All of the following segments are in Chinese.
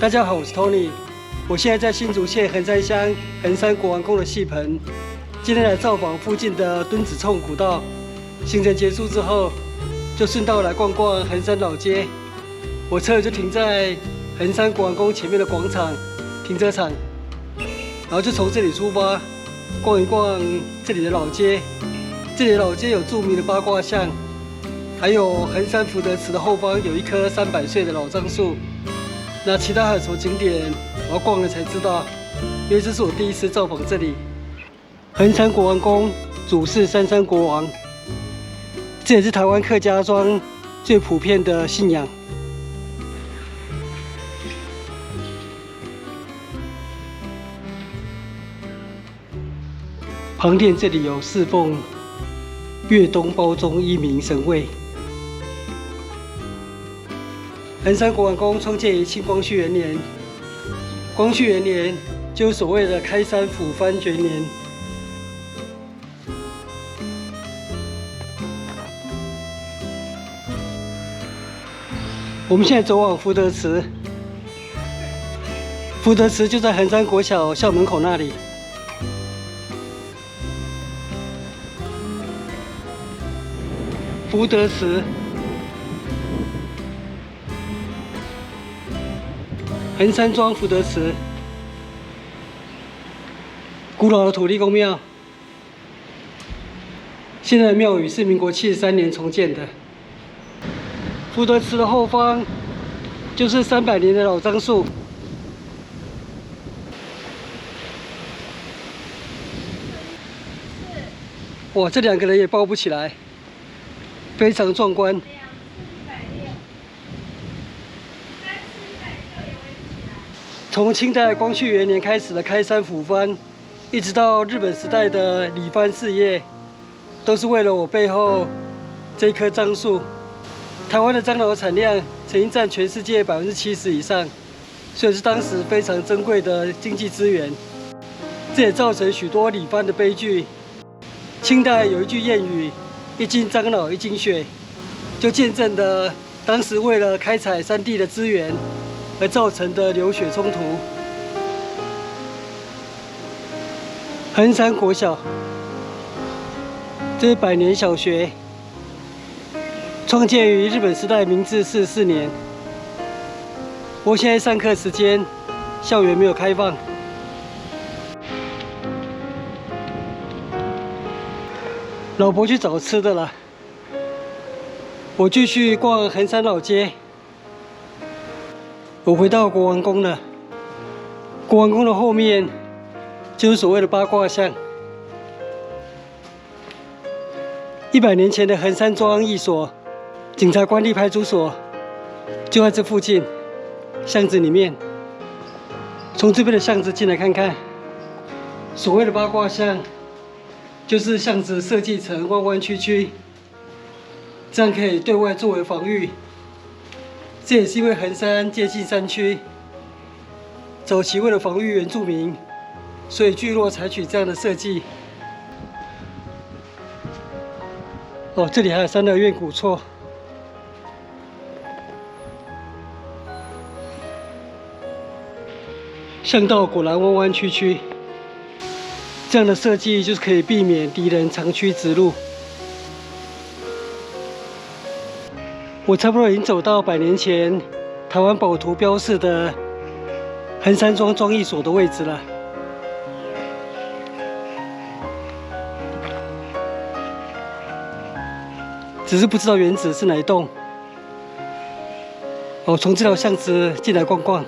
大家好，我是 Tony， 我现在在新竹县横山乡横山国王宫的戏棚，今天来造访附近的墩子冲古道。行程结束之后，就顺道来逛逛横山老街。我车就停在横山国王宫前面的广场停车场，然后就从这里出发，逛一逛这里的老街。这里的老街有著名的八卦巷，还有横山福德祠的后方有一棵300岁的老樟树。那其他还有什么景点，我要逛了才知道，因为这是我第一次造访这里。横山国王宫主祀三山国王，这也是台湾客家庄最普遍的信仰。旁殿这里有侍奉粤东包中一名神位。横山国王宫创建于清光绪元年，光绪元年就是所谓的开山抚番元年。我们现在走往福德祠，福德祠就在横山国小校门口那里。福德祠。横山庄福德祠，古老的土地公庙。现在的庙宇是民国73年重建的。福德祠的后方就是300年的老樟树。哇，这2个人也抱不起来，非常壮观。从清代光绪元年开始的开山抚番，一直到日本时代的理番事业，都是为了我背后这棵樟树。台湾的樟脑产量曾经占全世界70%以上，所以是当时非常珍贵的经济资源。这也造成许多理番的悲剧。清代有一句谚语：“一斤樟脑一斤血”，就见证了当时为了开采山地的资源而造成的流血冲突。横山国小，这是百年小学，创建于日本时代明治44年。不过现在上课时间，校园没有开放。老婆去找吃的了，我继续逛横山老街。我回到国王宫了。国王宫的后面就是所谓的八卦巷。100年前的横山庄役所、警察官立派出所就在这附近巷子里面。从这边的巷子进来看看，所谓的八卦巷就是巷子设计成弯弯曲曲，这样可以对外作为防御。这也是因为横山接近山区，早期为了防御原住民，所以聚落采取这样的设计。哦，这里还有三乐院古厝。巷道果然弯弯曲曲，这样的设计就是可以避免敌人长驱直入。我差不多已经走到100年前台湾宝图标示的横山庄庄役所的位置了。只是不知道原址是哪一栋。我从这条巷子进来逛逛。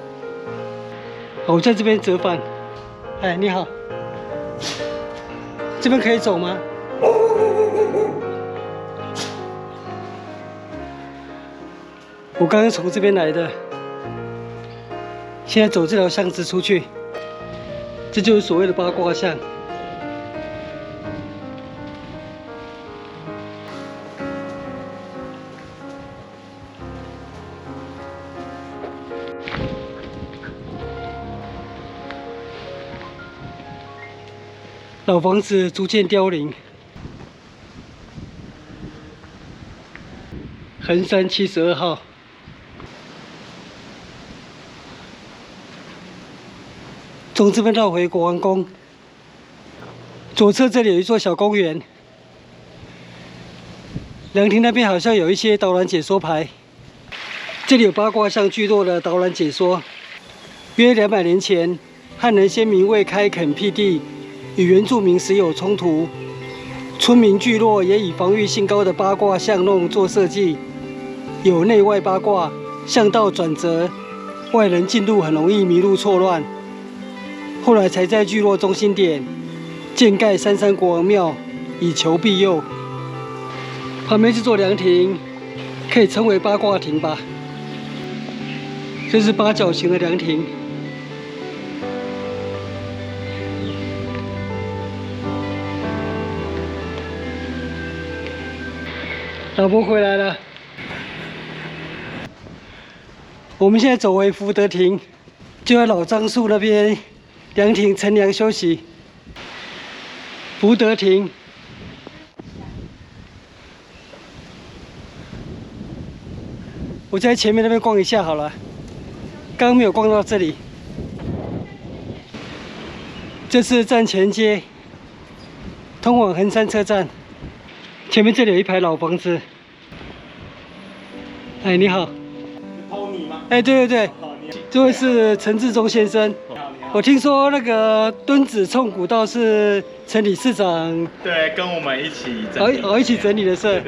我在这边折返。哎，你好，这边可以走吗？我刚刚从这边来的，现在走这条巷子出去，这就是所谓的八卦巷。老房子逐渐凋零，横山72号。从这边绕回国王宫。左侧这里有一座小公园，凉亭那边好像有一些导览解说牌。这里有八卦巷聚落的导览解说。约200年前，汉人先民为开垦辟地，与原住民时有冲突，村民聚落也以防御性高的八卦巷弄做设计，有内外八卦、巷道转折，外人进入很容易迷路错乱。后来才在聚落中心点建盖三山国王庙，以求庇佑。旁边这座凉亭可以称为八卦亭吧？这是八角形的凉亭。老婆回来了，我们现在走回福德亭，就在老樟树那边凉亭乘凉休息。福德亭，我在前面那边逛一下好了，刚刚没有逛到这里。这是站前街，通往横山车站。前面这里有一排老房子。哎，你好。Tony 吗？哎，对对对，这位是陈志忠先生。我听说那个墩子冲古道是陈理事长对，跟我们一起整理一起整理的事。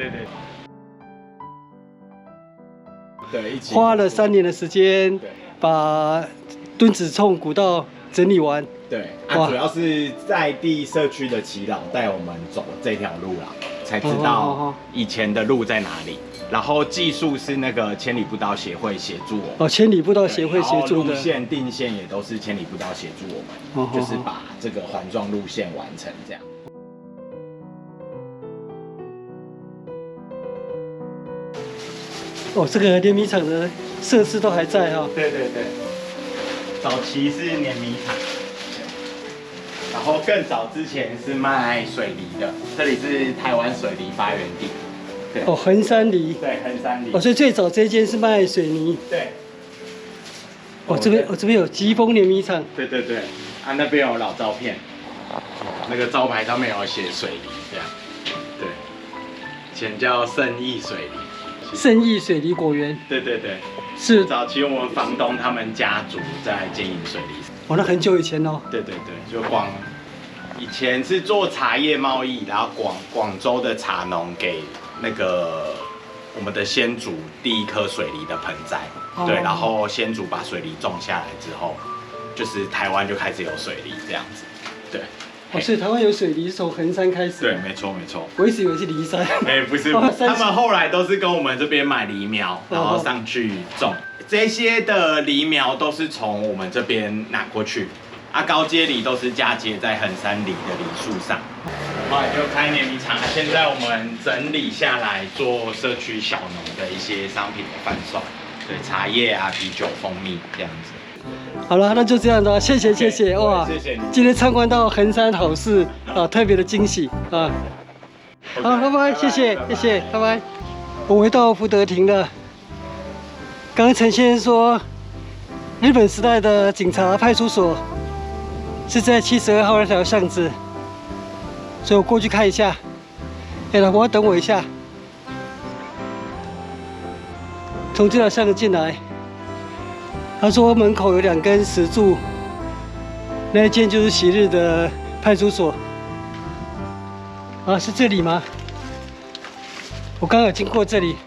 对，一起花了3年的时间把墩子冲古道整理完。对，主要是在地社区的耆老带我们走这条路啦，才知道以前的路在哪里。然后技术是那个千里步道协会协助我们。哦，千里步道协会协助的。路线定线也都是千里步道协助我们，就是把这个环状路线完成这样。哦，这个碾米厂的设施都还在哈。对对对，早期是碾米厂，然后更早之前是卖水梨的，这里是台湾水梨发源地。哦，横山梨。对，横山梨。哦，所以最早这间是卖水泥。对。哦，这边有疾风碾米厂。对对对，啊那边有老照片，那个招牌上面有写水梨这样。对，以前叫圣义水梨。圣义水梨果园。对对对，是早期我们房东他们家族在经营水梨。哦，那很久以前哦。对对对，就以前是做茶叶贸易，然后广州的茶农给那个我们的先祖第一颗水梨的盆栽，对，然后先祖把水梨种下来之后，就是台湾就开始有水梨这样子，对。哦，所以台湾有水梨是从横山开始。对，没错没错。我一直以为是梨山。哎，不是，他们后来都是跟我们这边买梨苗，然后上去种。这些的梨苗都是从我们这边拿过去。高阶梨都是嫁接在横山梨的梨树上，后来就开碾米厂。现在我们整理下来做社区小农的一些商品的贩售，对，茶叶啊、啤酒、蜂蜜这样子。好了，那就这样的，谢谢谢谢哇，谢谢你。今天参观到横山好事啊，特别的惊喜啊。好，拜拜，谢谢谢谢，拜拜。我回到福德亭了。刚刚陈先生说，日本时代的警察派出所是在72号那条巷子，所以我过去看一下。哎，老婆，等我一下。从这条巷子进来，他说门口有2根石柱，那一间就是昔日的派出所。啊，是这里吗？我刚刚有经过这里。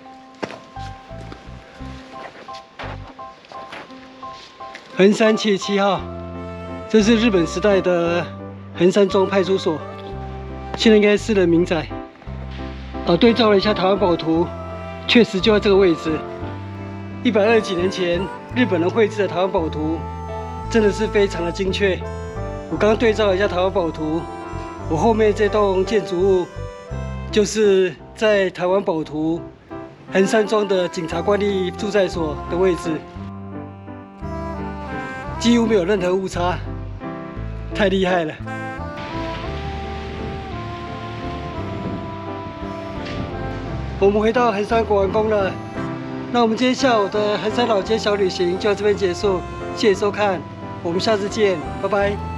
横山77号。这是日本时代的横山庄派出所，现在应该是私人民宅。对照了一下台湾宝图，确实就在这个位置。120几年前日本人绘制的台湾宝图，真的是非常的精确。我刚对照了一下台湾宝图，我后面这栋建筑物，就是在台湾宝图横山庄的警察官吏住宅所的位置，几乎没有任何误差。太厉害了！我们回到横山国王宫了。那我们今天下午的横山老街小旅行就到这边结束，谢谢收看，我们下次见，拜拜。